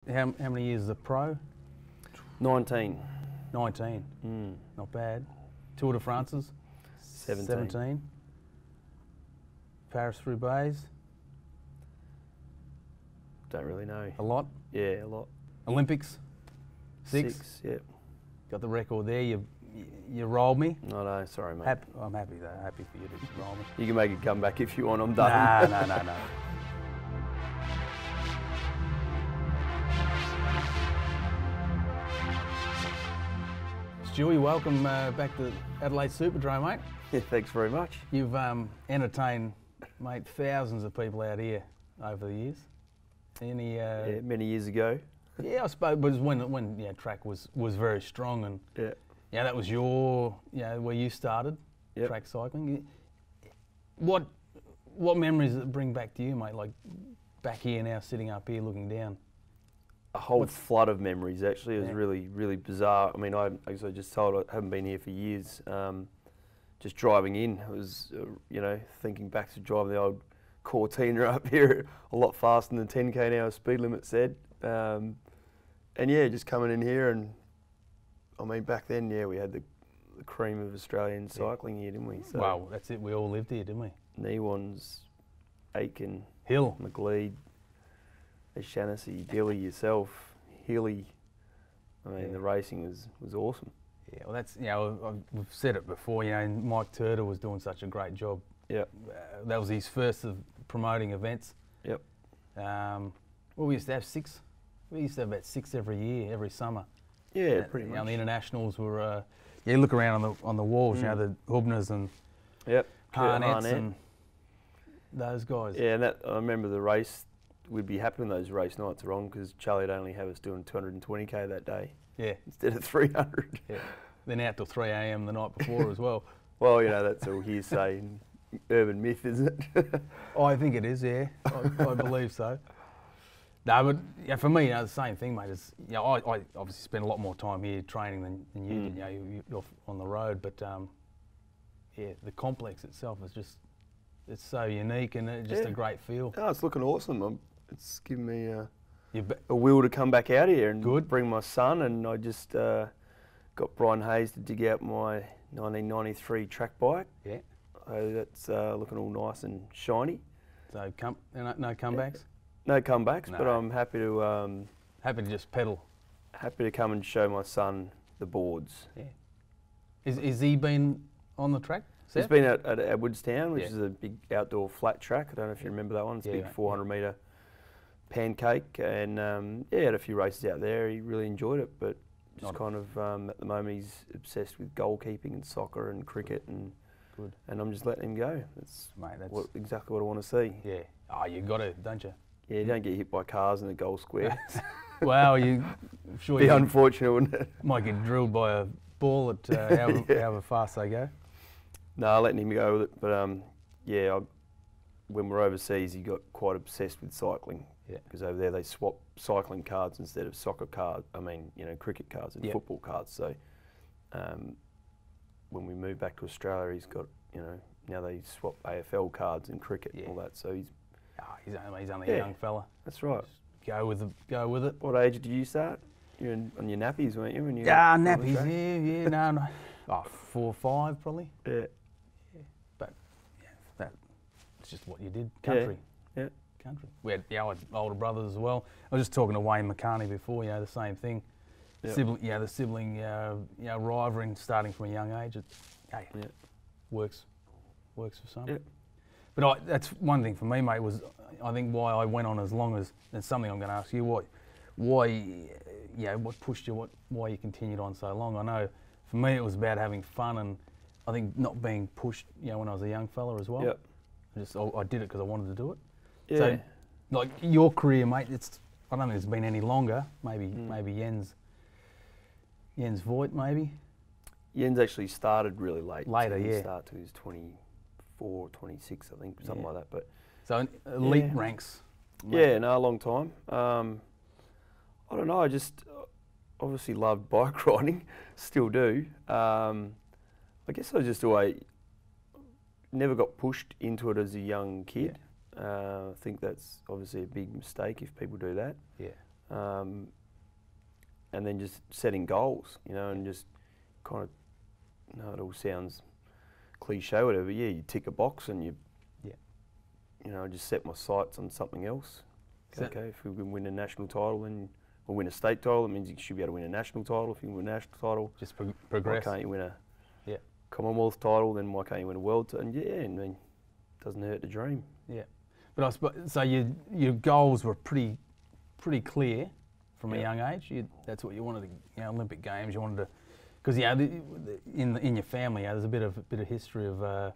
how many years as a pro? 19. 19. Not bad. Tour de France's? 17. Paris-Roubaix? Don't really know. A lot? Yeah, a lot. Olympics? 6? Yeah. Got the record there. You rolled me. No, sorry, mate. I'm happy though. Happy for you to roll me. You can make a comeback if you want. I'm done. No. Stewie, welcome back to Adelaide Super-Drome, mate. Yeah, thanks very much. You've entertained, mate, thousands of people out here over the years. Any? Yeah, many years ago. Yeah, I suppose, but it was when track was very strong, and yeah, that was where you started track cycling. What memories does it bring back to you, mate? Like back here now, sitting up here looking down. A whole flood of memories. Actually, it was really bizarre. I mean, as I just told, I haven't been here for years. Just driving in, it was thinking back to driving the old Cortina up here a lot faster than the 10k an hour speed limit said. And yeah, just coming in here, and I mean back then, we had the cream of Australian cycling here, didn't we? So wow, that's it. We all lived here, didn't we? Newans, Aiken, Hill, McLeod, Shaughnessy, Dilly, yourself, Hilly. I mean, the racing was awesome. Yeah, well, that's we've said it before. Mike Turner was doing such a great job. Yep. That was his first of promoting events. Yep. Well, we used to have 6. We used to have about 6 every year, every summer. Yeah, pretty much. The internationals were. You look around on the walls. The Hubners and Harnets and those guys. Yeah, and I remember the race. We'd be happy when those race nights are on because Charlie'd only have us doing 220k that day. Yeah. Instead of 300. Yeah. Then out till 3 a.m. the night before as well. Well, that's all hearsay and urban myth, isn't it? I think it is, yeah. I believe so. No, but for me, the same thing, mate. Is I obviously spend a lot more time here training than you did. You're on the road, but the complex itself is it's so unique and it's just a great feel. Oh, it's looking awesome. It's given me a will to come back out here and bring my son. And I just got Brian Hayes to dig out my 1993 track bike. Yeah. So that's looking all nice and shiny. So no comebacks? No comebacks, but I'm happy to... happy to just pedal. Happy to come and show my son the boards. Yeah. Is he been on the track? He's been at Edwardstown, which is a big outdoor flat track. I don't know if you remember that one. It's a big 400 metre pancake, and had a few races out there. He really enjoyed it, but just at the moment he's obsessed with goalkeeping and soccer and cricket, and I'm just letting him go. That's exactly what I want to see. Yeah. Oh, you got to, don't you? Yeah, you don't get hit by cars in the goal square. Well, I'm sure be unfortunate, wouldn't it? Might get drilled by a ball at however fast they go. No, letting him go with it. But when we're overseas, he got quite obsessed with cycling. Yeah. Because over there they swap cycling cards instead of soccer cards. I mean, cricket cards and football cards. So when we moved back to Australia, he's got now they swap AFL cards and cricket and all that. So he's only a young fella. That's right. Just go with it. What age did you start? You were on your nappies, weren't you? When you nappies. No. Oh, 4 or 5 probably. Yeah. But that's just what you did. Country. Yeah. Country. We had older brothers as well. I was just talking to Wayne McCartney before. The same thing. Yep. The sibling rivalry starting from a young age. Works for some. Yep. But that's one thing for me, mate. Was I think why I went on as long as. And something I'm going to ask you. What pushed you? Why you continued on so long? I know. For me, it was about having fun, and I think not being pushed. When I was a young fella as well. Yep. I did it because I wanted to do it. Yeah. So, like your career, mate, I don't think it's been any longer. Maybe Jens Voigt, maybe. Jens actually started really late. Later, so he started till he was 24, 26, I think, something like that. But so elite ranks. Mate. Yeah, no, a long time. I don't know. I just obviously loved bike riding, still do. I guess I just always never got pushed into it as a young kid. I think that's obviously a big mistake if people do that. Yeah. and then just setting goals, you know, and just kind of, you know, it all sounds cliche, whatever. But yeah, you tick a box and you know, I just set my sights on something else. Okay, if we can win a national title, then or win a state title, it means you should be able to win a national title. If you can win a national title, just progress. Why can't you win a Commonwealth title? Then why can't you win a world title? And I mean, it doesn't hurt to dream. Yeah, but I suppose so. Your goals were pretty clear from a young age. That's what you wanted to, you know, Olympic Games. You wanted to, because in your family, there's a bit of history of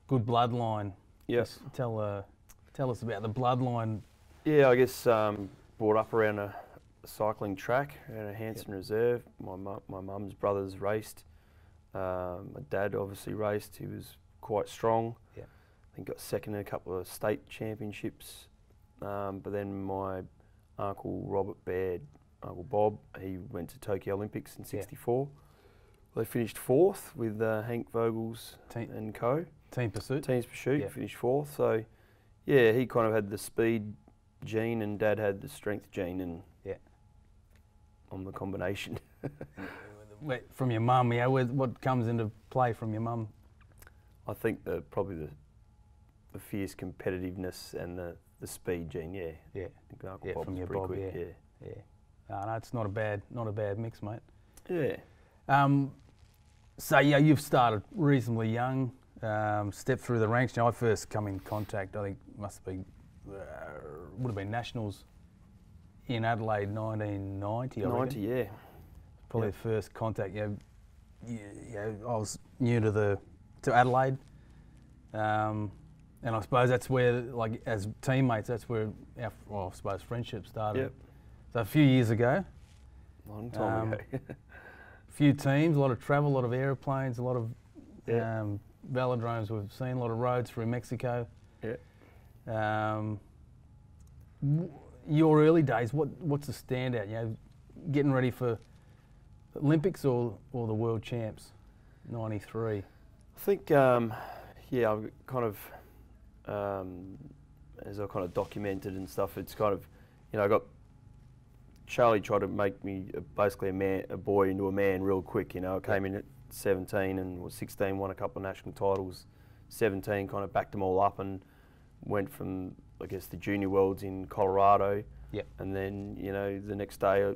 good bloodline. Yes. Tell us about the bloodline. Yeah, I guess brought up around a cycling track around a Hanson Reserve. My mum's brothers raced. My dad obviously raced. He was quite strong. Yeah. I think got second in a couple of state championships. But then my uncle Robert Baird, Uncle Bob, he went to Tokyo Olympics in '64. They finished fourth with Hank Vogels and co. Team Pursuit. Teams Pursuit, finished fourth. So, yeah, he kind of had the speed gene and Dad had the strength gene, and on the combination. From your mum, what comes into play from your mum? I think probably the fierce competitiveness and the speed gene, Yeah. Uncle Bob's from your pretty Bob, quick, No, it's not a bad mix, mate. Yeah. So you've started reasonably young, stepped through the ranks. You know, I first come in contact, I think must have been, would have been nationals in Adelaide 1990. 90, yeah. Probably the first contact. I was new to Adelaide, and I suppose that's where, like, as teammates, that's where I suppose friendship started. Yep. So a few years ago. Long time ago. Few teams, a lot of travel, a lot of aeroplanes, a lot of velodromes we've seen, a lot of roads through Mexico. Yeah. Your early days, what's the standout? You know, getting ready for Olympics or the World Champs, '93. I think, I've kind of, as I kind of documented and stuff, it's kind of, you know, I got Charlie tried to make me basically a boy into a man real quick. You know, I came in at 17 and was 16, won a couple of national titles. 17, kind of backed them all up and went from, I guess, the junior worlds in Colorado. Yeah. And then, you know, the next day,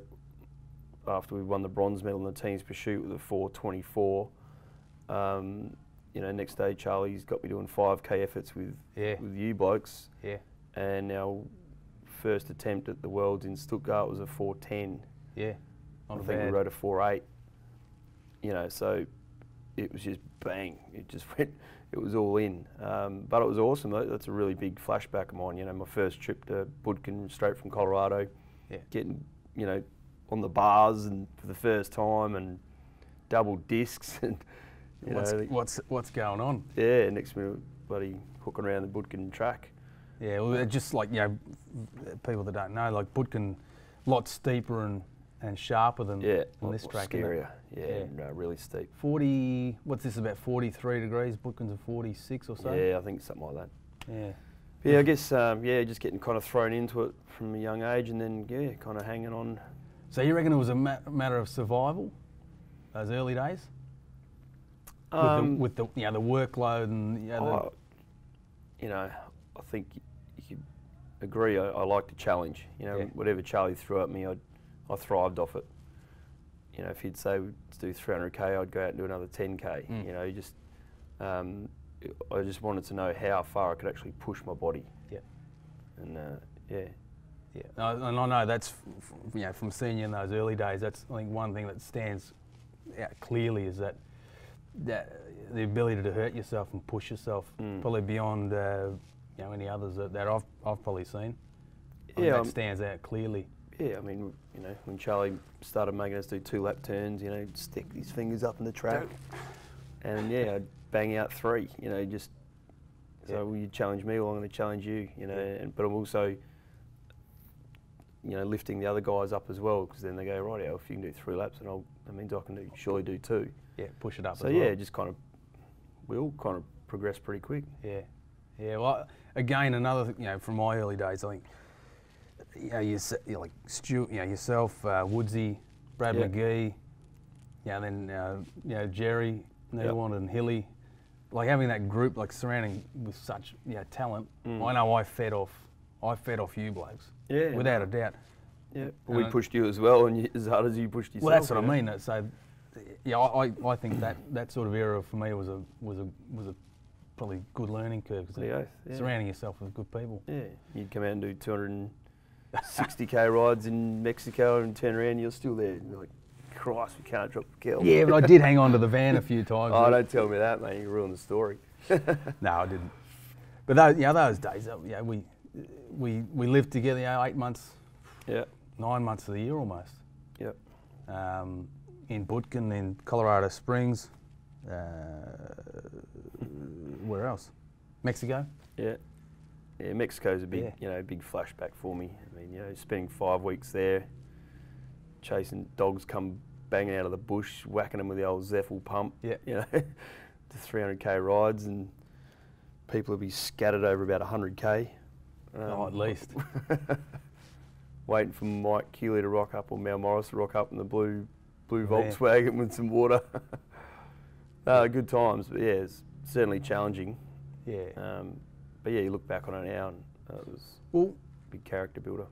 after we won the bronze medal in the team's pursuit with a 4:24, you know, next day Charlie's got me doing 5K efforts with you blokes. Yeah. And our first attempt at the Worlds in Stuttgart was a 4:10. Yeah. I think we rode a 4:8. You know, so it was just bang. It just went. It was all in. But it was awesome. That's a really big flashback of mine. You know, my first trip to Budkin, straight from Colorado. Yeah. Getting, you know, on the bars and for the first time and double discs and. You know, what's going on? Yeah, next minute, bloody hooking around the Budkin track. Yeah, well, just like, you know, people that don't know, like Budkin, a lot steeper and sharper than this track. Scarier. Yeah, no, really steep. 40, what's this, about 43 degrees? Budkin's at 46 or so? Yeah, I think something like that. Yeah. Yeah, I guess, just getting kind of thrown into it from a young age and then, kind of hanging on. So you reckon it was a matter of survival, those early days? With the you know, the workload and you know, I think you could agree. I like the challenge. You know, whatever Charlie threw at me, I thrived off it. You know, if he'd say let's do 300k, I'd go out and do another 10k. You know, you just I just wanted to know how far I could actually push my body. Yeah. And Yeah, and I know that's you know, from seeing you in those early days. That's, I think, one thing that stands out clearly is that the ability to hurt yourself and push yourself, probably beyond you know, any others that I've probably seen. That stands out clearly. Yeah, I mean, you know, when Charlie started making us do 2 lap turns, you know, stick his fingers up in the track, and I'd bang out 3. You know, just so you challenge me, well, I'm going to challenge you. You know, but I'm also, you know, lifting the other guys up as well, because then they go, right, if you can do 3 laps, and that means I can surely do 2. Yeah, push it up. So as well. just kind of, we all kind of progressed pretty quick. Yeah. Well, again, another, you know, from my early days, I think you like Stuart, yourself, Woodsy, Brad McGee, then Jerry, Newland and Hilly, like having that group, like surrounding with such talent. I know I fed off you blokes, without a doubt. Yeah, we pushed you as well, and as hard as you pushed yourself. Well, that's what I mean. So, I think that sort of era for me was a probably good learning curve. Surrounding yourself with good people. Yeah, you'd come out and do 260k rides in Mexico and turn around, and you're still there. You're like, Christ, we can't drop the kettle. Yeah, but I did hang on to the van a few times. Oh, don't tell me that, mate. You ruined the story. No, I didn't. But those days, we lived together 8 months. Yeah. 9 months of the year almost. Yep. In Butkin, in Colorado Springs. Where else? Mexico. Yeah. Yeah, Mexico's a big, big flashback for me. I mean, spending 5 weeks there, chasing dogs come banging out of the bush, whacking them with the old Zeffel pump. Yeah. The 300k rides, and people would be scattered over about 100k. At least. Waiting for Mike Keeley to rock up, or Mal Morris to rock up in the blue Volkswagen with some water. Good times, but it's certainly challenging. Yeah. But you look back on it now, and it was a big character builder.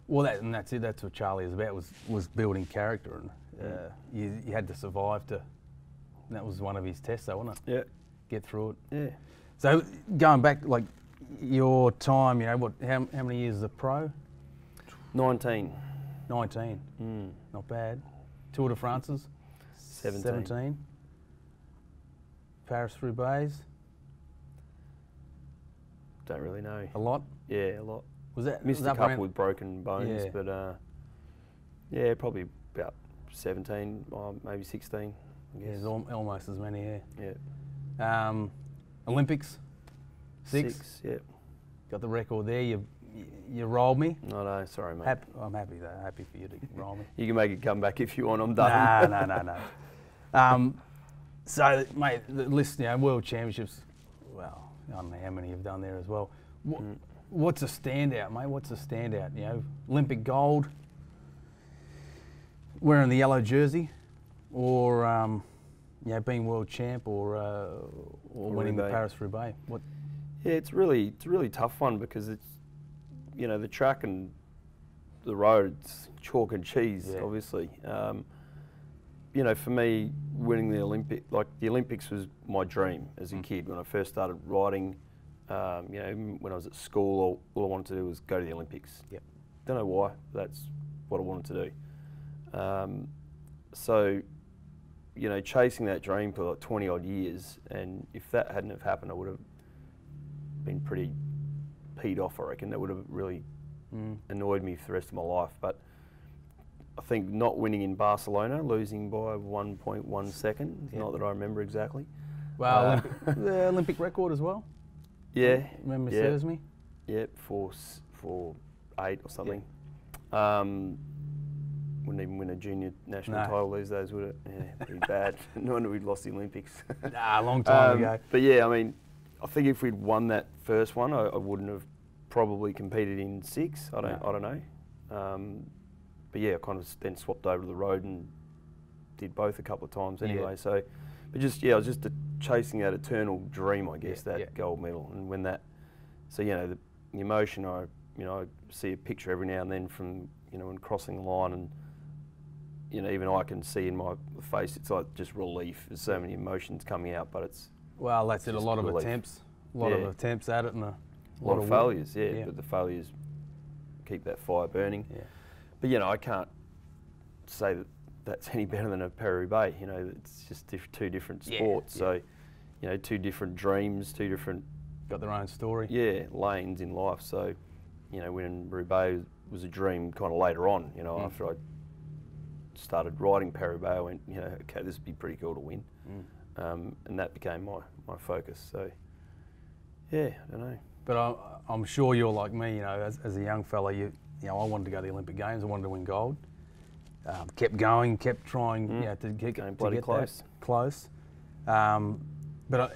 Well, that's it. That's what Charlie is about. Was building character, and you had to survive to. And that was one of his tests, though, wasn't it? Yeah. Get through it. Yeah. So going back, like your time, how many years as a pro? 19. 19. Not bad. Tour de France's? 17. Paris-Roubaix? Don't really know. A lot? Yeah, a lot. Missed a couple with broken bones, but probably about 17, maybe 16. I guess. Yeah, almost as many. Yeah. Olympics? 6. Yeah. Got the record there. You rolled me. No, sorry, mate. I'm happy though. Happy for you to roll me. You can make it come back if you want. I'm done. No. So, mate, the list, World Championships. Well, I don't know how many you've done there as well. What's a standout, mate? What's a standout? Olympic gold, wearing the yellow jersey, or being world champ, or winning the Paris-Roubaix. What? Yeah, it's really tough one, because it's the track and the road, it's chalk and cheese, obviously. For me, winning the Olympics was my dream as a kid. When I first started riding, when I was at school, all I wanted to do was go to the Olympics. Yep. Don't know why, that's what I wanted to do. So, chasing that dream for like 20 odd years, and if that hadn't have happened, I would have been pretty peed off, I reckon. That would have really annoyed me for the rest of my life. But I think not winning in Barcelona, losing by 1.1 seconds, not that I remember exactly. Well, the Olympic record as well? Yeah. Remember serves me? Yeah, 4.8 or something. Wouldn't even win a junior national title these days, would it? Yeah, pretty bad. No wonder we'd lost the Olympics. A long time ago. But yeah, I think if we'd won that first one, I wouldn't have probably competed in 6. I don't know. But yeah, I kind of then swapped over to the road and did both a couple of times anyway. Yeah. So, but I was just chasing that eternal dream, I guess, that gold medal. And when that, so the emotion, I see a picture every now and then from when crossing the line, and even I can see in my face, it's like just relief. There's so many emotions coming out, but it's that's it. A lot of attempts, a lot of attempts at it, and a lot of failures. But the failures keep that fire burning. Yeah. But I can't say that that's any better than a Paris-Roubaix. It's just two different sports. So, two different dreams, two different got their own story. Yeah, lanes in life. So, winning Roubaix was a dream kind of later on. After I started riding Paris-Roubaix, I went, okay, this would be pretty cool to win. And that became my focus. So, yeah, I don't know. But I'm sure you're like me. As a young fella, I wanted to go to the Olympic Games. I wanted to win gold. Kept going, kept trying, to get close. Close. But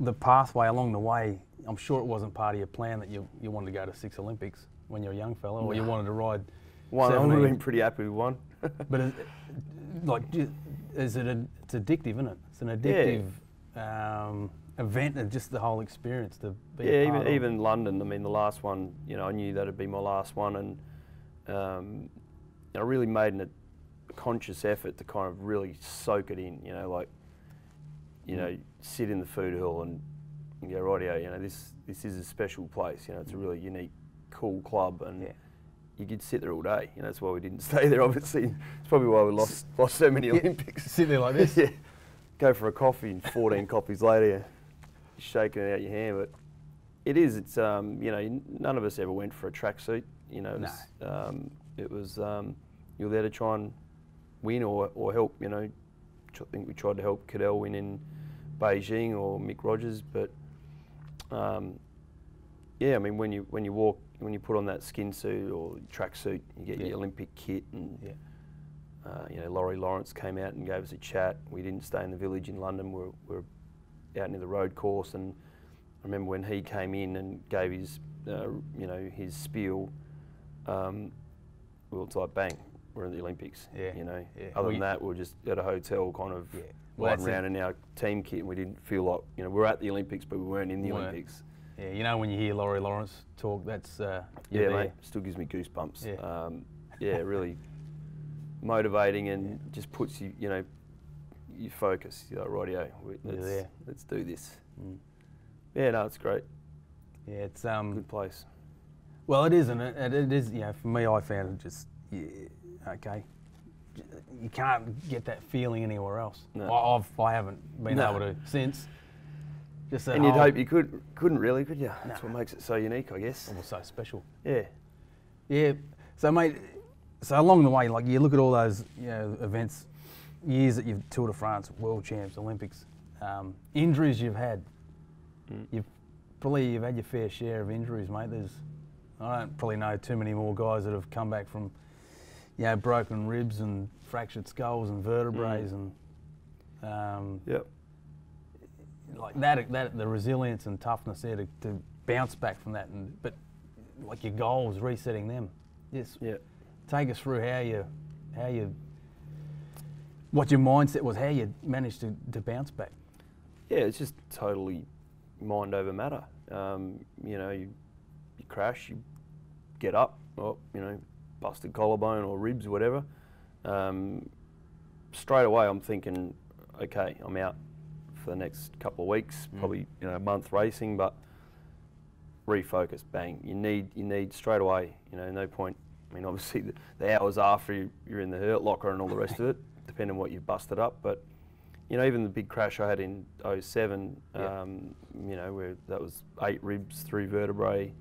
the pathway along the way, I'm sure it wasn't part of your plan that you wanted to go to 6 Olympics. when you're a young fella, or you wanted to ride? One, I would 17? have been pretty happy with one. But it's addictive, isn't it? It's an addictive event, and just the whole experience to be a part of. Even London. I mean, the last one, you know, I knew that'd be my last one, and I really made a conscious effort to kind of really soak it in. You know, like, you know, sit in the food hall and go, rightio, you know, this is a special place. You know, it's a really unique, cool club, and you could sit there all day. You know, that's why we didn't stay there. Obviously, it's probably why we lost so many Olympics. Sit there like this. Yeah, go for a coffee, and 14 coffees later, you're shaking it out your hand. But it is. It's you know, none of us ever went for a tracksuit. You know, it was you're there to try and win or help. You know, I think we tried to help Cadell win in Beijing or Mick Rogers, but yeah, I mean, when you put on that skin suit or tracksuit, you get your Olympic kit, and you know, Laurie Lawrence came out and gave us a chat. We didn't stay in the village in London. We were out near the road course, and I remember when he came in and gave his you know, his spiel. Well, it's like bang, we're in the Olympics. You know, other than that, we were just at a hotel, kind of riding around in our team kit, and we didn't feel like, you know, we're at the Olympics, but we weren't in the Olympics. Yeah, you know, when you hear Laurie Lawrence talk, that's mate, still gives me goosebumps. Yeah, really motivating, and just puts you, you know, you focus. You're like, rightio, let's do this. Yeah, no, it's great. Yeah, it's good place. Well, it is, and it is. You know, for me, I found it just okay. You can't get that feeling anywhere else. No. I haven't been able to since. Just and you'd hope you couldn't really, could you? That's what makes it so unique, I guess. Almost so special. Yeah. Yeah. So, mate, so along the way, like, you look at all those, you know, events, years that you've Tour de France, World Champs, Olympics, injuries you've had. You've had your fair share of injuries, mate. I don't probably know too many more guys that have come back from, you know, broken ribs and fractured skulls and vertebrae and like that the resilience and toughness there to bounce back from that, but like your goals, resetting them. Take us through what your mindset was, how you managed to bounce back. Yeah, it's just totally mind over matter. You know, you crash, you get up, or, you know, busted collarbone or ribs or whatever. Straight away I'm thinking, okay, I'm out for the next couple of weeks, probably, you know, a month racing, but refocus, bang. You need straight away, you know, no point. I mean, obviously the hours after you're in the hurt locker and all the rest of it, depending on what you've busted up, but you know, even the big crash I had in 07, you know, where that was 8 ribs, 3 vertebrae,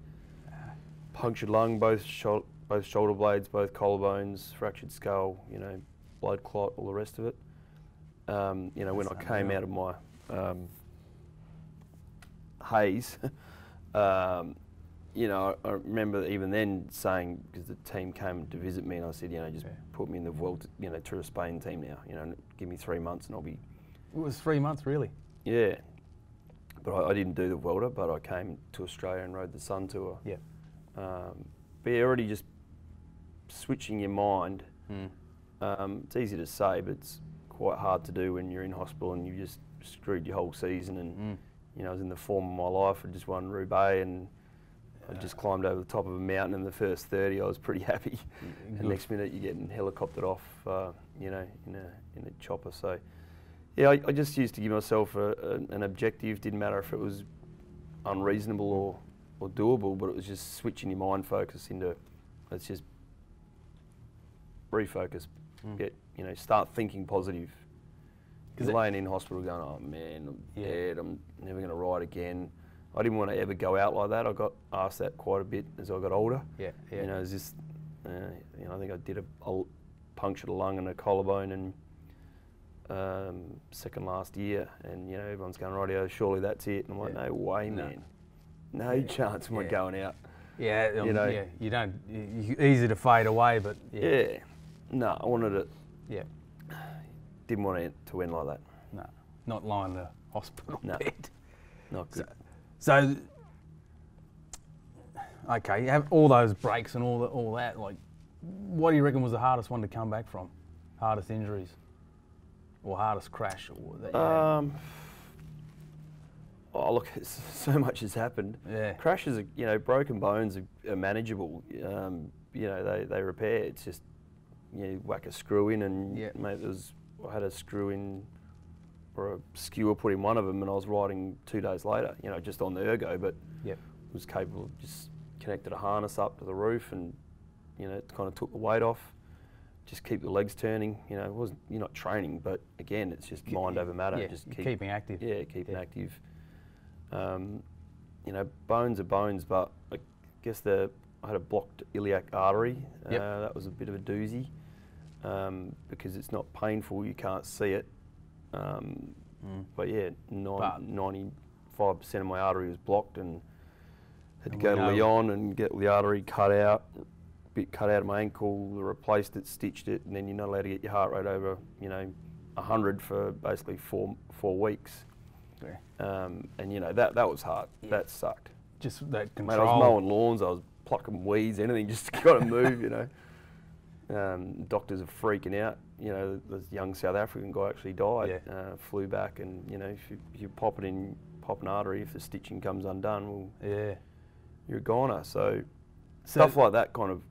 punctured lung, both shoulder blades, both collarbones, fractured skull, you know, blood clot, all the rest of it. You know, when I came out of my haze, you know, I remember even then saying, because the team came to visit me, and I said, you know, just put me in the Vuelta, you know, Tour of Spain team now, you know, give me 3 months and I'll be... It was 3 months, really? Yeah. But I didn't do the Vuelta, but I came to Australia and rode the Sun Tour. Yeah. But you're already just switching your mind. It's easy to say, but it's quite hard to do when you're in hospital and you just screwed your whole season. And you know, I was in the form of my life. I just won Roubaix, and I just climbed over the top of a mountain in the first 30. I was pretty happy. And next minute you're getting helicoptered off, you know, in a chopper. So yeah, I just used to give myself an objective. Didn't matter if it was unreasonable or doable, but it was just switching your mind focus into, let's just refocus, you know, start thinking positive. Because laying in hospital going, oh man, I'm dead, I'm never going to ride again. I didn't want to ever go out like that. I got asked that quite a bit as I got older. You know, it's just, you know, I think I did a punctured a lung and a collarbone and second last year, and you know, everyone's going, rightio, surely that's it. And I'm like, no way, man. No chance am I going out. You know, you don't, easy to fade away, but no, I wanted it. Didn't want it to end like that. No, not lying in the hospital bed. Not good. So, okay, you have all those breaks and all that. Like, what do you reckon was the hardest one to come back from? Hardest injuries, or hardest crash, or that you had? Oh look, so much has happened. Yeah. Crashes, broken bones are manageable. They repair. It's just you whack a screw in, and mate, I had a screw in or a skewer put in one of them, and I was riding 2 days later. Just on the ergo, but was capable of just connected a harness up to the roof, and it kind of took the weight off. Just keep your legs turning. It wasn't, you're not training, but again, it's just mind over matter. Yeah, just keeping active. Yeah, keeping active. Bones are bones, but I guess I had a blocked iliac artery. That was a bit of a doozy because it's not painful, you can't see it. But yeah, 95% of my artery was blocked, and had to go to Lyon and get the artery cut out, bit cut out of my ankle, replaced it, stitched it, and then you're not allowed to get your heart rate over 100 for basically four weeks. And that was hard. That sucked. Just that control. Mate, I was mowing lawns, I was plucking weeds, anything, just to kind of move. Doctors are freaking out. The young South African guy actually died. Flew back, and if you pop an artery, if the stitching comes undone, well, you're a goner. So stuff like that kind of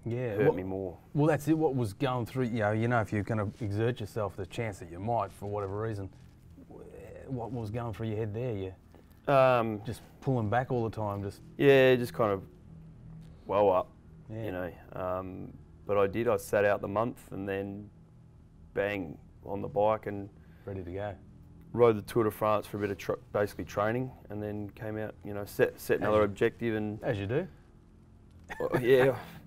hurt me more. Well, that's it. What was going through? If you're going to exert yourself, the chance that you might, for whatever reason. What was going through your head there? Just pulling back all the time, just kind of well up, But I sat out the month, and then bang on the bike and ready to go. Rode the Tour de France for a bit of basically training, and then came out, set another objective, and as you do.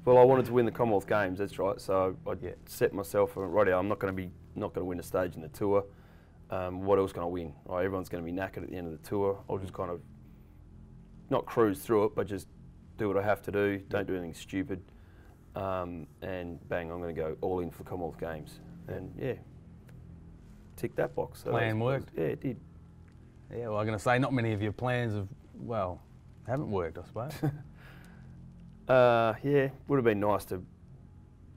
Well, I wanted to win the Commonwealth Games. That's right. So I set myself right. I'm not going to win a stage in the Tour. What else can I win? Everyone's going to be knackered at the end of the Tour. I'll just kind of not cruise through it, but just do what I have to do. Don't do anything stupid. And bang, I'm going to go all in for the Commonwealth Games. And tick that box. So plan worked. Yeah, it did. Yeah, well, I'm going to say not many of your plans haven't worked, I suppose. Would have been nice to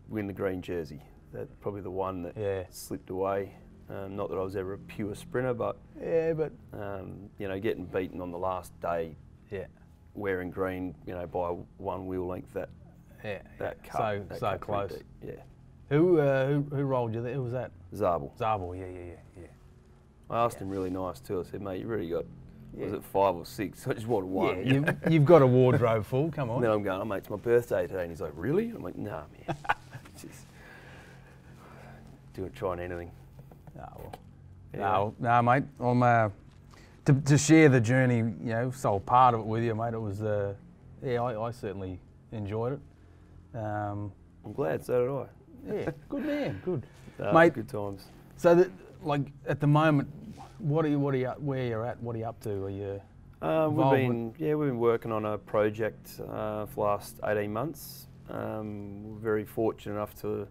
win the green jersey. That's probably the one that slipped away. Not that I was ever a pure sprinter, but getting beaten on the last day, wearing green, by one wheel length, that cut, so close. Yeah. Who rolled you there? Who was that? Zabel. Zabel, yeah. I asked him really nice too. I said, mate, you really got, was it 5 or 6? I just wanted one. Yeah, you've got a wardrobe full, come on. And then I'm going, oh mate, it's my birthday today. And he's like, really? I'm like, nah, man. Just trying anything. No, mate. I'm to share the journey, so part of it with you, mate. It was, I certainly enjoyed it. I'm glad, so did I. Yeah, good man, good. Mate, good times. So, at the moment, where you're at? What are you up to? Are you? We've been working on a project for the last 18 months. We're very fortunate enough to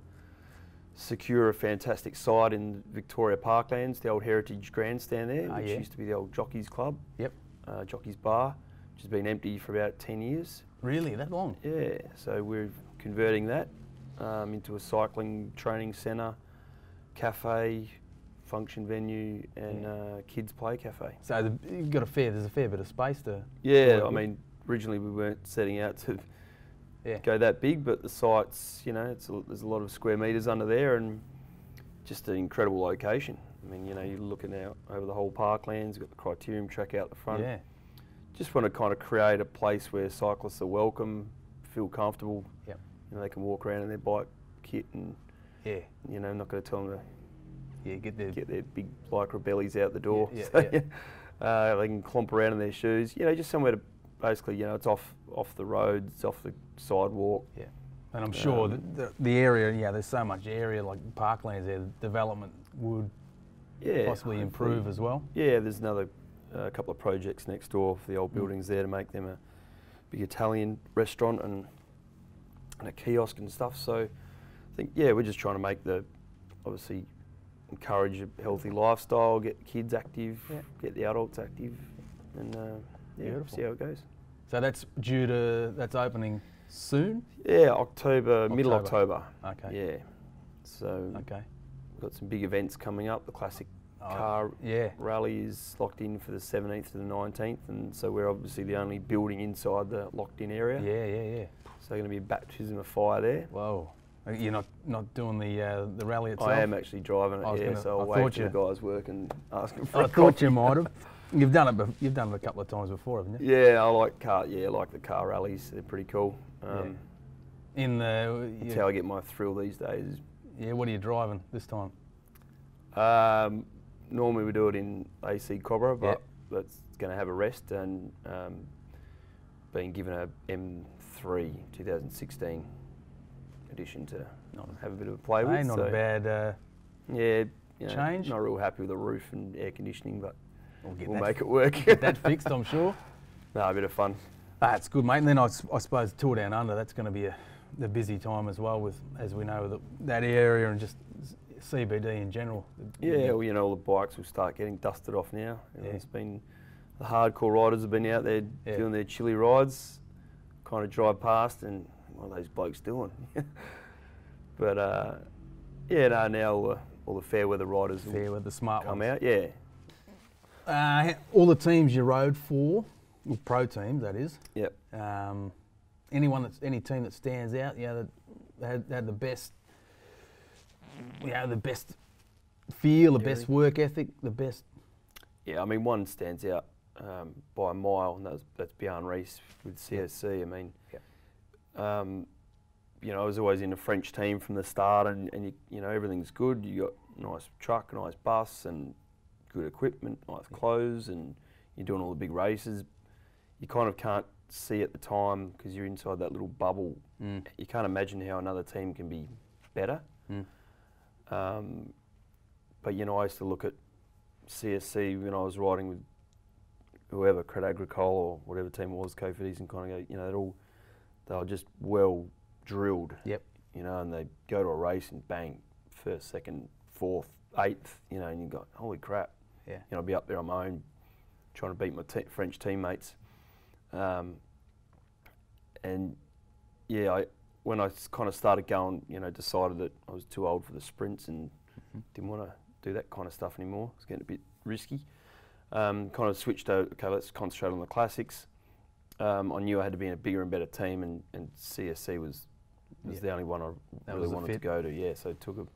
secure a fantastic site in Victoria Parklands, the old Heritage Grandstand there, which used to be the old Jockeys Club. Yep. Jockeys Bar, which has been empty for about 10 years. Really, that long? Yeah, so we're converting that into a cycling training centre, cafe, function venue, and kids play cafe. So there's a fair bit of space to. Yeah, I mean, originally we weren't setting out to go that big, but the site's, there's a lot of square metres under there, and just an incredible location. I mean, you're looking out over the whole parklands, you've got the criterium track out the front. Yeah. Just want to kind of create a place where cyclists are welcome, feel comfortable. Yep. They can walk around in their bike kit, and I'm not going to tell them to get their big lycra bellies out the door. They can clomp around in their shoes. Just somewhere to basically, it's off the road, it's off the sidewalk. Yeah. And I'm sure that the area, there's so much area like parklands there, development would possibly improve as well. Yeah, there's another couple of projects next door for the old buildings there to make them a big Italian restaurant and a kiosk and stuff. So I think, we're just trying to obviously encourage a healthy lifestyle, get the kids active, get the adults active, and see how it goes. So that's that's opening soon? Yeah, middle October. Okay. Yeah. So okay. We've got some big events coming up. The classic car rally is locked in for the 17th to the 19th, and so we're obviously the only building inside the locked-in area. Yeah. So going to be a baptism of fire there. Whoa. You're not doing the rally itself? I am actually driving it, so I'll wait for the guys working, asking for I thought you might have. You've done it a couple of times before, haven't you? Yeah, I like the car rallies. They're pretty cool. That's how I get my thrill these days. Yeah, what are you driving this time? Normally we do it in AC Cobra, but that's going to have a rest, and being given a M3 2016 edition to have a bit of a play with. Not a bad change. Not real happy with the roof and air conditioning, but we'll make it work. Get that fixed, I'm sure. No, a bit of fun. That's good, mate. And then I suppose Tour Down Under, that's going to be the busy time as well, with, as we know, that area and just CBD in general. Yeah, well, all the bikes will start getting dusted off now. It's been, the hardcore riders have been out there doing their chilly rides, kind of drive past and what are those blokes doing? But now all the fair weather riders will the smart come ones. out. Yeah. All the teams you rode for, well, pro teams that is. Yep. Any team that stands out, that had the best, the best feel, the best work ethic, the best. Yeah, I mean, one stands out by a mile, and that's Bjorn Rees with CSC. I mean, I was always in the French team from the start, and everything's good. You got nice truck, nice bus, and good equipment, nice clothes, and you're doing all the big races. You kind of can't see at the time because you're inside that little bubble. You can't imagine how another team can be better. But I used to look at CSC when I was riding with whoever, Cred Agricole or whatever team it was, Cofidis, and kind of go, they were just well drilled. Yep. And they go to a race and bang, first, second, fourth, eighth, and you go, holy crap. Yeah. I'll be up there on my own trying to beat my French teammates. When I kind of started going, decided that I was too old for the sprints and didn't want to do that kind of stuff anymore. It's getting a bit risky. Kind of switched to, okay, let's concentrate on the classics. I knew I had to be in a bigger and better team, and CSC was the only one I really wanted to go to. Yeah, so it took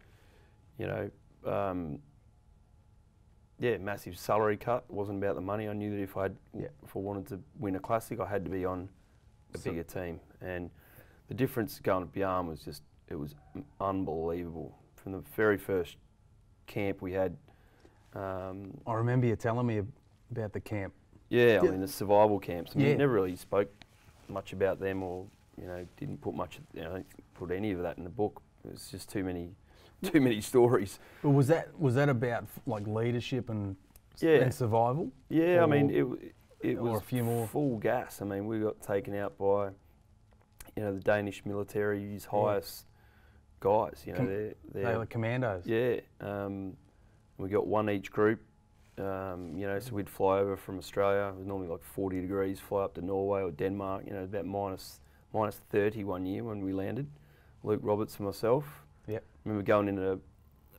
massive salary cut. It wasn't about the money. I knew that if I wanted to win a classic, I had to be on a bigger team. And the difference going to Bjorn was it was unbelievable. From the very first camp we had. I remember you telling me about the camp. Yeah, I mean the survival camps. I mean, we never really spoke much about them, or didn't put much. Don't put any of that in the book. It was just too many stories. But was that about like leadership and survival? Yeah, I mean it was a few more full gas. I mean, we got taken out by the Danish military's highest guys. They're like commandos. Yeah, we got one each group. So we'd fly over from Australia. It was normally like 40 degrees. Fly up to Norway or Denmark. About minus 30 one year when we landed. Luke Roberts and myself. Yeah. I remember going into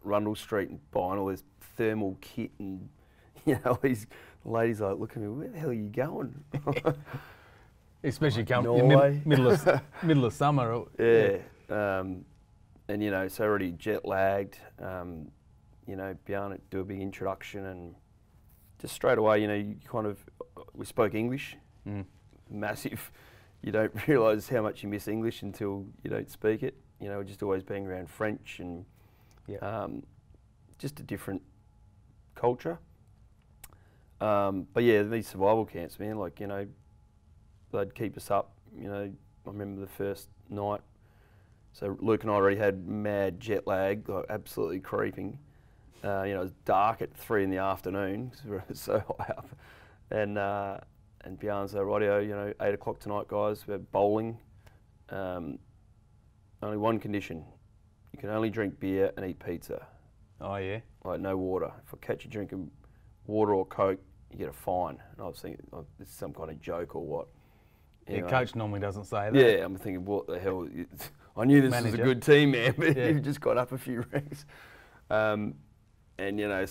Rundle Street and buying all this thermal kit, and these ladies like looking at me, where the hell are you going? Especially Norway. middle of summer. Yeah. And so already jet lagged. Bjorn would do a big introduction, and just straight away, we spoke English. Massive. You don't realise how much you miss English until you don't speak it. Just always being around French and just a different culture. But yeah, these survival camps, man, they'd keep us up. I remember the first night. So Luke and I already had mad jet lag, like absolutely creeping. It was dark at 3 in the afternoon because we were so high up. And Bjorn said, rightio, 8 o'clock tonight, guys, we're bowling. Only one condition. You can only drink beer and eat pizza. Oh, yeah? Like, no water. If I catch you drinking water or Coke, you get a fine. And I was thinking, this is some kind of joke or what. Your coach normally doesn't say that. Yeah, I'm thinking, what the hell? I knew this was a good team, man, but you've just got up a few ranks. And, you know,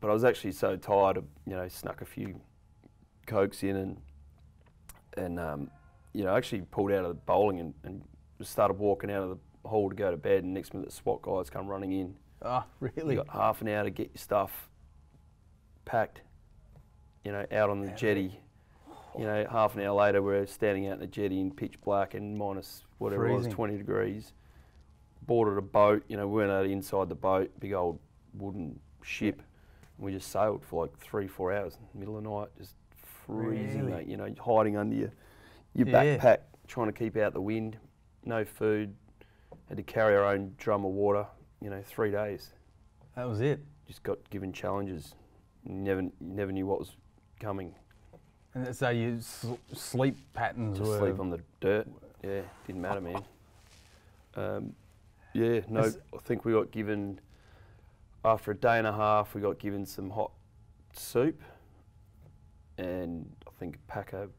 but I was actually so tired of, you know, snuck a few Cokes in and you know, actually pulled out of the bowling and just started walking out of the hall to go to bed, and next minute the SWAT guys come running in. Oh, really? You got half an hour to get your stuff packed, you know, out on the jetty. You know, half an hour later we're standing out in the jetty in pitch black and minus whatever it was, 20 degrees. Boarded a boat, you know, we went out inside the boat, big old wooden ship, and we just sailed for like 3-4 hours in the middle of the night, just freezing, mate, you know, hiding under your backpack, trying to keep out the wind, no food, had to carry our own drum of water, you know, 3 days. That was it? Just got given challenges, never knew what was coming. And so your sleep patterns were... Sleep on the dirt, yeah, didn't matter, man. Yeah, no, I think we got given, after a day and a half, we got given some hot soup and I think a pack of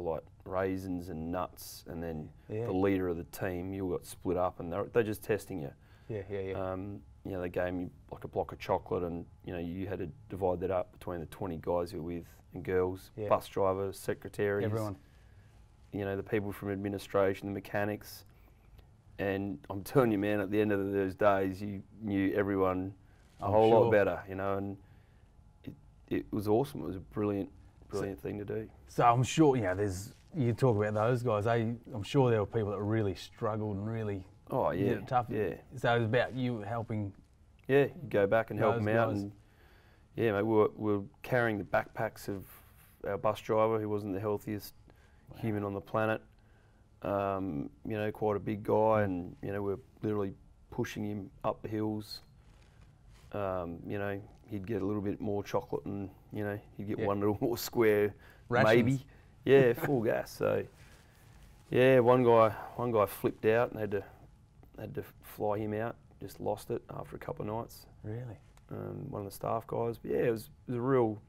like raisins and nuts, and then the leader of the team, you got split up and they're just testing you. You know, they gave me like a block of chocolate, and you know, you had to divide that up between the 20 guys you were with and girls, bus drivers, secretaries, everyone. You know, the people from administration, the mechanics. And I'm telling you, man, at the end of those days, you knew everyone a whole lot better, you know, and it was awesome. It was a brilliant thing to do. So I'm sure, you know, you talk about those guys, I'm sure there were people that really struggled and really tough. Yeah. So it was about you helping. Yeah, you go back and help them out. And yeah, mate, we were carrying the backpacks of our bus driver, who wasn't the healthiest human on the planet. You know, quite a big guy, and you know, we're literally pushing him up the hills. You know, he'd get a little bit more chocolate, and you know, he'd get one little more square, maybe. Yeah, full gas. So, yeah, one guy flipped out and had to fly him out. Just lost it after a couple of nights. Really? One of the staff guys. But yeah, it was a real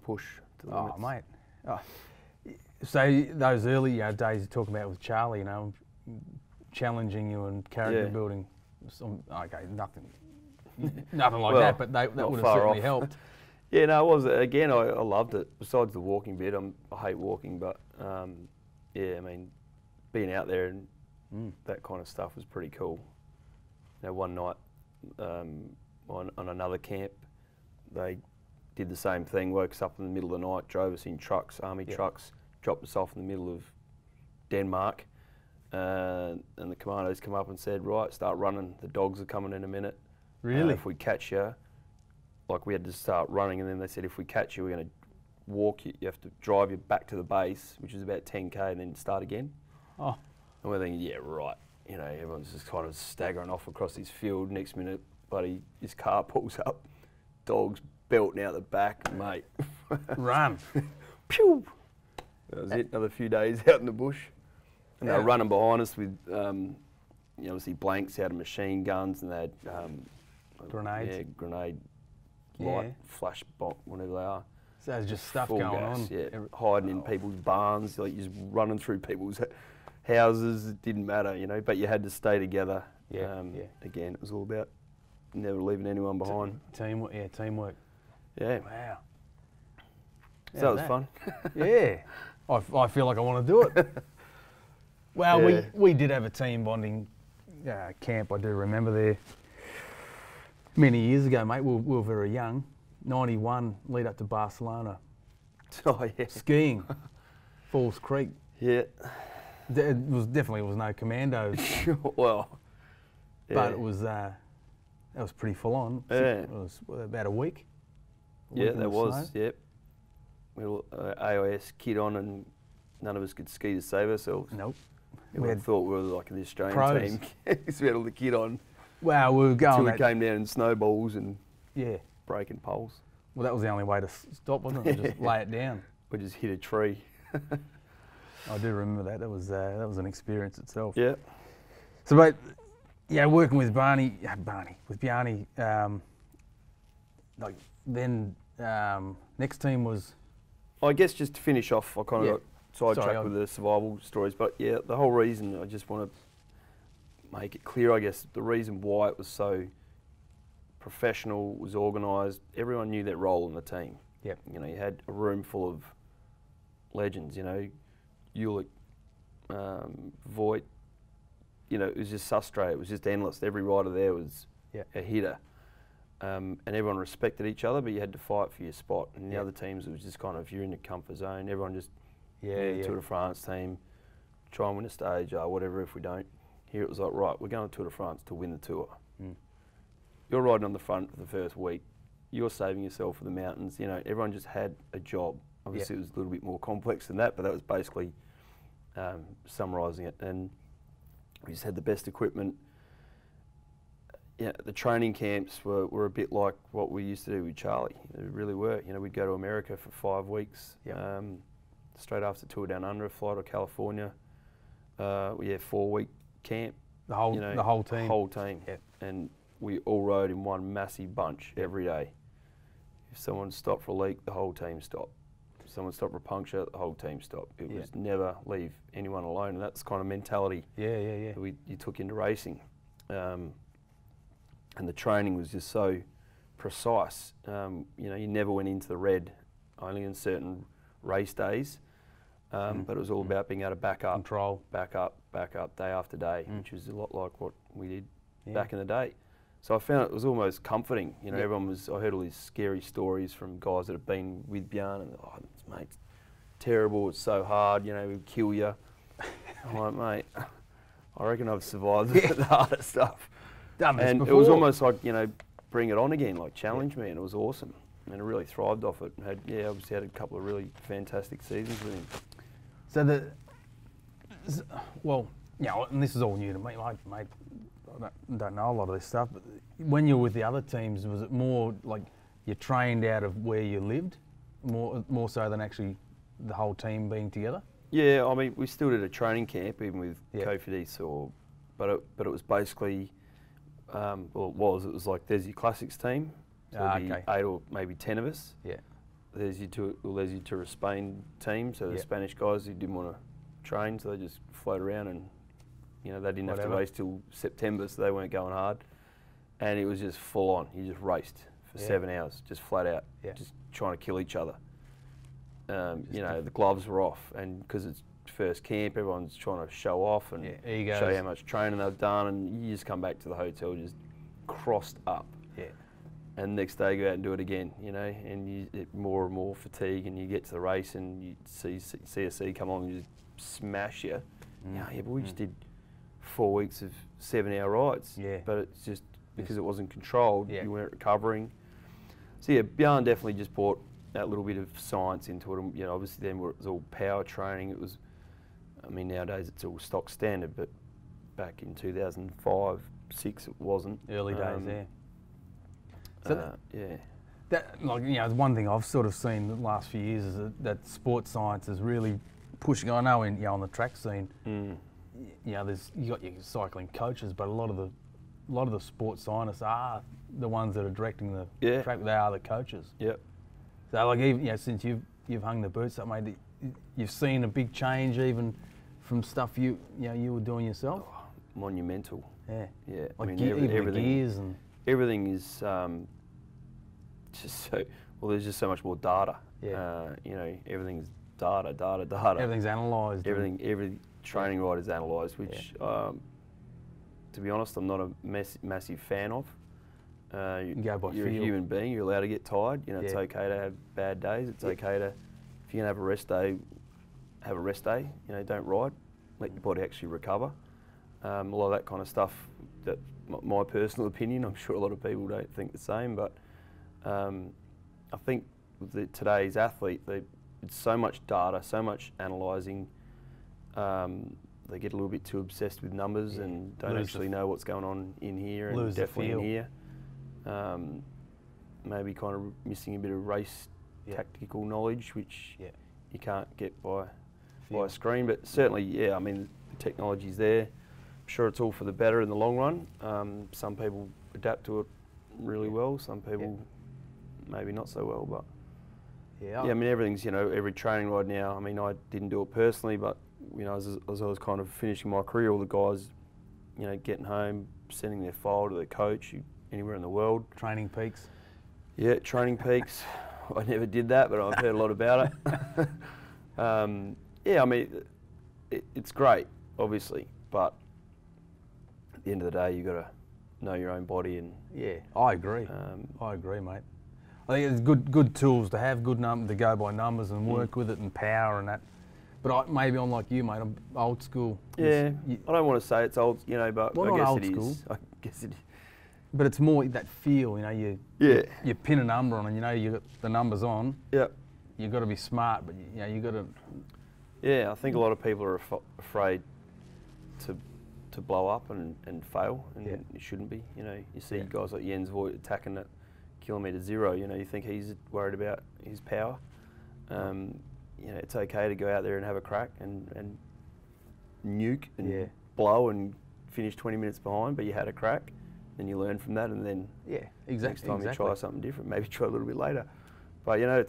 push to the limits. Mate. Oh. So those early days you're talking about with Charlie, you know, challenging you and character building, nothing like that, but that would have certainly helped. Yeah, no, it was. Again, I loved it. Besides the walking bit, I hate walking, but yeah, I mean, being out there and that kind of stuff was pretty cool. You know, one night on another camp, they did the same thing, woke us up in the middle of the night, drove us in trucks, army trucks, dropped us off in the middle of Denmark, and the commandos come up and said, right, start running, the dogs are coming in a minute. Really? If we catch you, like we had to start running, and then they said, if we catch you, we're going to walk you, you have to drive you back to the base, which is about 10k, and then start again. Oh. And we're thinking, yeah, right. You know, everyone's just kind of staggering off across this field. Next minute, buddy, his car pulls up, dogs belting out the back, mate. Run. Pew! That was it, another few days out in the bush. And they were running behind us with, you know, obviously blanks out of machine guns, and they had grenades. Yeah, grenade, light, flash bomb, whatever they are. So there's just stuff going on. Yeah, hiding in people's barns, like just running through people's houses. It didn't matter, you know, but you had to stay together. Again, it was all about never leaving anyone behind. Teamwork. Yeah, teamwork. Yeah. Wow. So that was fun. Yeah. I feel like I want to do it. Well, we did have a team bonding camp, I do remember there. Many years ago, mate, we were very young. 91, lead up to Barcelona. Oh, yeah. Skiing. Falls Creek. Yeah. There was no commandos. Well, but it was, that was pretty full on. Yeah. It was about a week. Yeah, there was, yep. We had AIS kit on, and none of us could ski to save ourselves. Nope. We had thought we were like the Australian team. So we had all the kit on. Wow, we were going. Until we came down in snowballs and breaking poles. Well, that was the only way to stop, wasn't it? Just lay it down. We just hit a tree. I do remember that. That was an experience itself. Yeah. So, but working with Bjarne, like then next team was. I guess just to finish off, I kind of got sidetrack with the survival stories, but yeah, the whole reason, I just want to make it clear, I guess, the reason why it was so professional, was organised, everyone knew their role in the team. Yep. You know, you had a room full of legends, you know, Ulick, Voigt, you know, it was just sustrate, it was just endless. Every rider there was a hitter. And everyone respected each other, but you had to fight for your spot. And the other teams, it was just kind of, you're in the comfort zone, everyone just, the Tour de France team, try and win a stage, whatever if we don't. Here it was like, right, we're going to Tour de France to win the Tour. You're riding on the front for the first week, you're saving yourself for the mountains, you know, everyone just had a job. Obviously it was a little bit more complex than that, but that was basically summarising it. And we just had the best equipment. Yeah, the training camps were a bit like what we used to do with Charlie. They really were. You know, we'd go to America for 5 weeks, straight after Tour Down Under, fly to California. We had 4-week camp. The whole, you know, the whole team. Whole team. Yep. And we all rode in one massive bunch every day. If someone stopped for a leak, the whole team stopped. If someone stopped for a puncture, the whole team stopped. It was never leave anyone alone, and that's the kind of mentality that you took into racing. And the training was just so precise. You know, you never went into the red, only in certain race days. But it was all about being able to back up, control, back up, day after day, which was a lot like what we did back in the day. So I found it was almost comforting. You know, everyone was. I heard all these scary stories from guys that have been with Björn, and mate, it's terrible. It's so hard. You know, we'd kill you. I'm like, mate, I reckon I've survived the harder stuff. And it was almost like, you know, bring it on again, like challenge me, and it was awesome. And I really thrived off it. And obviously had a couple of really fantastic seasons with him. So well, you know, and this is all new to me, mate. I don't know a lot of this stuff, but when you were with the other teams, was it more like you trained out of where you lived, more so than actually the whole team being together? Yeah, I mean, we still did a training camp, even with Cofidis, but it was basically, it was like, there's your classics team, so there'd be 8 or maybe 10 of us. Yeah. There's your Tour of Spain team, so the Spanish guys who didn't want to train, so they just float around, and you know, they didn't have to race till September, so they weren't going hard. And it was just full on. You just raced for 7 hours, just flat out, just trying to kill each other. You know, the gloves were off, and because it's first camp, everyone's trying to show off and show you how much training they've done, and you just come back to the hotel just crossed up. Yeah. And the next day go out and do it again, you know, and you get more and more fatigue, and you get to the race and you see CSC come on and just smash you. But we just did 4 weeks of 7-hour rides. Yeah. But it's just because it wasn't controlled, you weren't recovering. So yeah, Björn definitely just brought that little bit of science into it. And, you know, obviously then it was all power training. It was, I mean, nowadays it's all stock standard, but back in 2005, 6 it wasn't. Early days, So that, like, you know, one thing I've sort of seen the last few years is that sports science is really pushing. I know on the track scene, you know, you got your cycling coaches, but a lot of the sports scientists are the ones that are directing the track. They are the coaches. Yep. So like, even, you know, since you've hung the boots up, mate, you've seen a big change even from stuff you were doing yourself. Oh, monumental. Yeah. Yeah. Like, I mean, everything, gears and everything is just so. Well, there's just so much more data. Yeah. You know, everything's data. Everything's analysed. Every training ride is analysed, which, to be honest, I'm not a massive fan of. You go by you're feel. A human being. You're allowed to get tired. You know, it's okay to have bad days. It's okay to, if you're gonna have a rest day, have a rest day. You know, don't ride. Let your body actually recover. A lot of that kind of stuff. That's my personal opinion. I'm sure a lot of people don't think the same, but I think with today's athlete, it's so much data, so much analysing. They get a little bit too obsessed with numbers and don't actually know what's going on in here and definitely in here. Maybe kind of missing a bit of race tactical knowledge, which you can't get by a screen. But certainly, I mean, the technology's there. I'm sure it's all for the better in the long run. Some people adapt to it really well. Some people maybe not so well, but Yeah. Yeah, I mean, everything's, every training ride now. I mean, I didn't do it personally, but, as I was kind of finishing my career, all the guys, getting home, sending their file to their coach anywhere in the world. Training Peaks. Yeah, Training Peaks. I never did that, but I've heard a lot about it. Yeah, I mean, it's great, obviously, but at the end of the day, you've got to know your own body. And yeah, I agree. I agree, mate. I think it's good tools to have, to go by numbers and work with it and power and that. But maybe I'm like you, mate. I'm old school. Yeah, I don't want to say it's old, but well, I guess old it school. is. I guess it is. But it's more that feel, you pin a number on and you got the numbers on. Yep. You've got to be smart, but you got to. Yeah, I think a lot of people are afraid to blow up and fail, and you shouldn't be. You see guys like Jens Voigt attacking at kilometre zero. You think he's worried about his power. It's okay to go out there and have a crack and nuke and blow and finish 20 minutes behind, but you had a crack, and you learn from that, and then next time you try something different, maybe try a little bit later. But I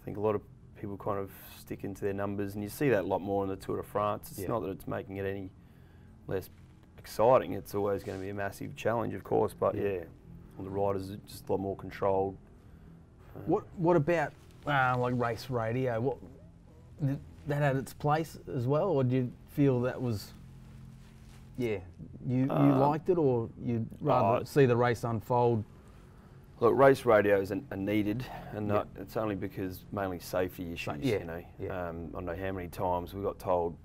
think a lot of people kind of stick into their numbers, and you see that a lot more in the Tour de France. It's not that it's making it any less exciting. It's always going to be a massive challenge, of course, but the riders are just a lot more controlled. What about like race radio? That had its place as well, or do you feel that was, you liked it, or you'd rather see the race unfold? Look, race radios are needed, and it's only because mainly safety issues. I don't know how many times we got told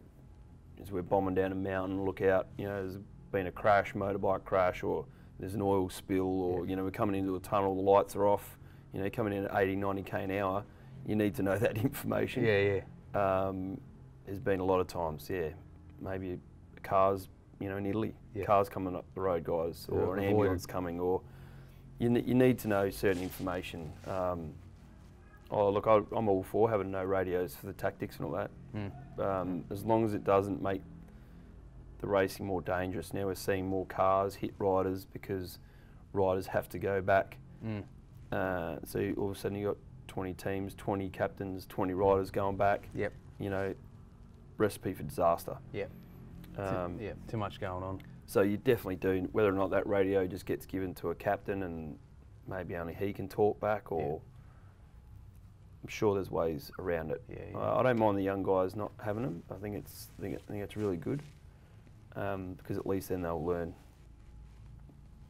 as we're bombing down a mountain, look out, there's been a crash, motorbike crash, or there's an oil spill, or we're coming into a tunnel, the lights are off, coming in at 80, 90k an hour. You need to know that information. There's been a lot of times, maybe cars, in Italy, cars coming up the road, guys, or an ambulance coming, or you need to know certain information. Look, I'm all for having no radios for the tactics and all that. As long as it doesn't make the racing more dangerous. Now we're seeing more cars hit riders because riders have to go back. So all of a sudden you got 20 teams, 20 captains, 20 riders going back. Recipe for disaster. Too much going on. So you definitely do, whether or not that radio just gets given to a captain and maybe only he can talk back, or I'm sure there's ways around it. I don't mind the young guys not having them. I think it's really good, because at least then they'll learn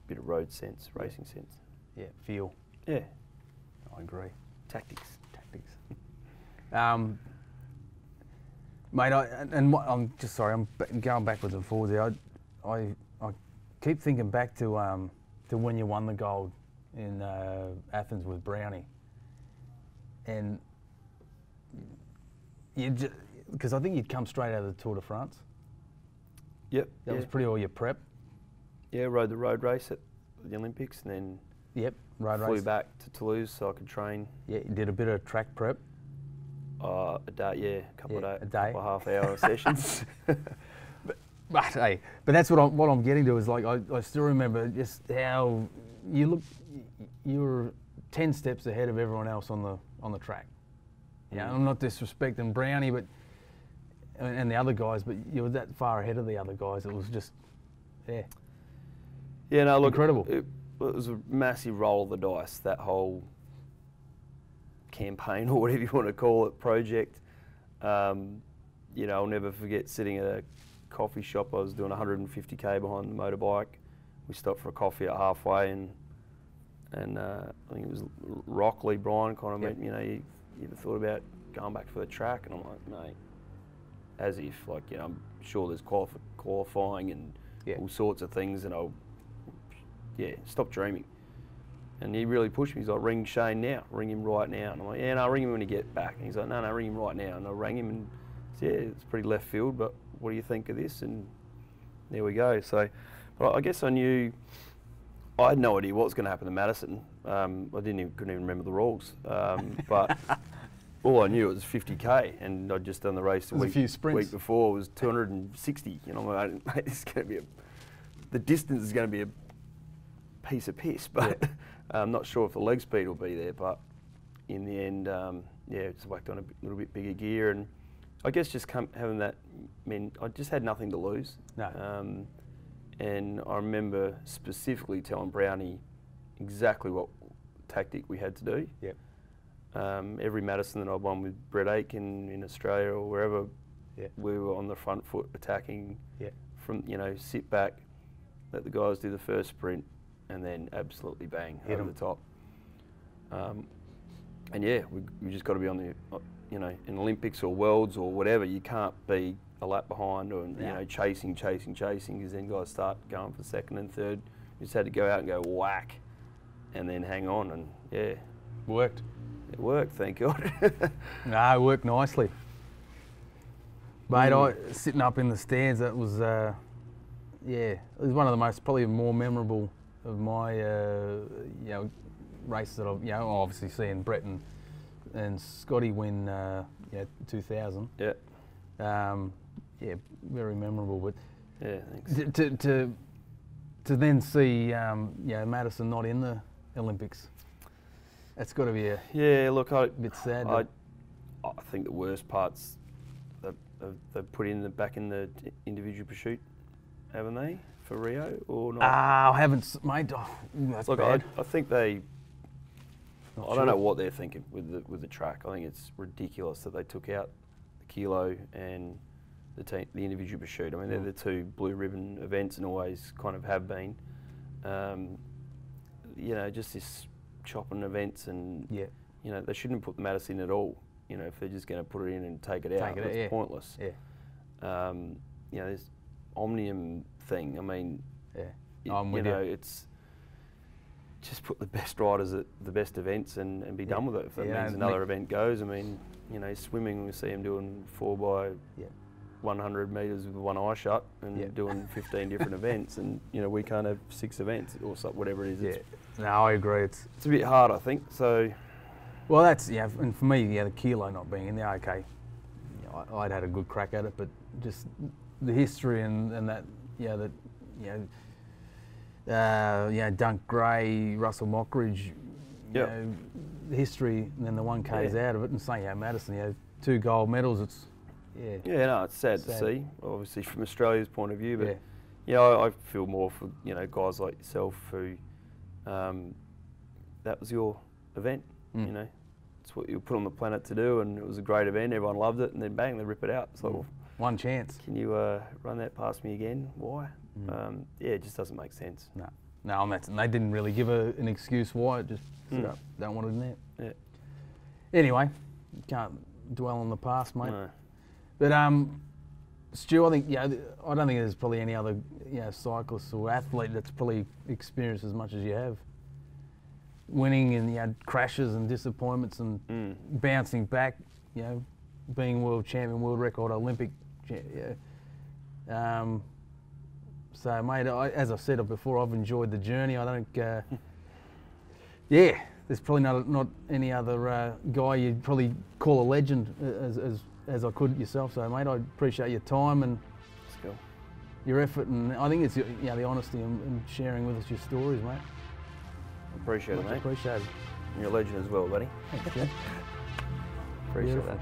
a bit of road sense, racing sense. Feel. Yeah. I agree. Tactics. Mate, I'm just sorry, I'm going backwards and forwards there. I keep thinking back to when you won the gold in Athens with Brownie, and because I think you'd come straight out of the Tour de France. Yep. That was pretty all your prep. Yeah, rode the road race at the Olympics, and then flew back to Toulouse so I could train. Yeah, you did a bit of track prep. A day, a couple of days, a day, couple of half-hour sessions. But that's what I'm getting to is, like, I still remember just how you were 10 steps ahead of everyone else on the track. I'm not disrespecting Brownie, and the other guys, but you were that far ahead of the other guys. It was just, incredible. It was a massive roll of the dice, that whole campaign, or whatever you want to call it, project. I'll never forget sitting at a coffee shop. I was doing 150k behind the motorbike. We stopped for a coffee at halfway, and I think it was Rockley, Brian kind of went, you ever thought about going back for the track? And I'm like, mate, as if, like, I'm sure there's qualifying and all sorts of things, and I'll stop dreaming. And he really pushed me. He's like, ring Shane now, ring him right now. And I'm like, no, I'll ring him when he get back. And he's like, no, ring him right now. And I rang him, and it's pretty left field, but what do you think of this? And there we go. So I guess I had no idea what was going to happen to Madison. I couldn't even remember the rules. But all I knew it was 50k, and I'd just done the race the week before. It was 260. I'm like, mate, this is going to be the distance is going to be a piece of piss, but I'm not sure if the leg speed will be there. But in the end, yeah, just whacked on a little bit bigger gear, and I guess just having that, I mean, I just had nothing to lose. No. And I remember specifically telling Brownie exactly what tactic we had to do. Yep. Every Madison that I won with Brett Aitken in Australia or wherever, we were on the front foot attacking. From, you know, sit back, let the guys do the first sprint, and then absolutely bang over the top. And yeah, we just got to be on the, you know, in Olympics or Worlds or whatever, you can't be a lap behind or you know, chasing, because then guys start going for second and third. You just had to go out and go whack, and then hang on, and yeah, Worked. it worked. Thank God. No, it worked nicely, mate. I sitting up in the stands. That was yeah, it was one of the most probably more memorable of my you know, races that I've, you know, obviously seeing Brett and Scotty win yeah, 2000. Yeah, very memorable. But yeah, thanks. To then see you know, Madison not in the Olympics, that's got to be a look, bit sad. I think the worst parts they've put back in the individual pursuit, haven't they, for Rio or not? I haven't, mate. Oh, that's look, bad. I think they. Not I sure. don't know what they're thinking with the track. I think it's ridiculous that they took out the kilo and the individual pursuit. I mean, they're the two blue ribbon events and always kind of have been. You know, just this chopping events, and you know, they shouldn't put the Madison at all. You know, if they're just going to put it in and take it out, it's pointless. You know, this Omnium thing. I mean, I'm with you know, it's just put the best riders at the best events and be done with it. If that means another event goes, I mean, you know, swimming, we see them doing 4 by 100 metres with one eye shut and doing 15 different events, and you know, we can't have 6 events or whatever it is. No, I agree. It's a bit hard, I think. So, well, that's and for me, the kilo not being in there, okay, you know, I'd had a good crack at it, but just the history and that, that you know, Dunk Gray, Russell Mockridge, you know, the history, and then the 1K's out of it, and saying, Madison, you know, 2 gold medals, it's no, it's sad to see, obviously from Australia's point of view, but you know, I feel more for, you know, guys like yourself who that was your event. You know, it's what you were put on the planet to do, and it was a great event. Everyone loved it, and then bang, they rip it out. It's like, well, one chance. Can you run that past me again? Why? It just doesn't make sense. No, and they didn't really give an excuse why. It just don't want it in there. Anyway, you can't dwell on the past, mate. No. But Stu, I think I don't think there's probably any other cyclist or athlete that's probably experienced as much as you have. Winning and crashes and disappointments and bouncing back, being world champion, world record, Olympic. So, mate, as I said before, I've enjoyed the journey. I don't. There's probably not any other guy you'd probably call a legend as I could yourself. So, mate, I appreciate your time and your effort, and I think it's the honesty and sharing with us your stories, mate. Appreciate it, mate. Appreciate it. You're a legend as well, buddy. Thanks, Jim. Appreciate that.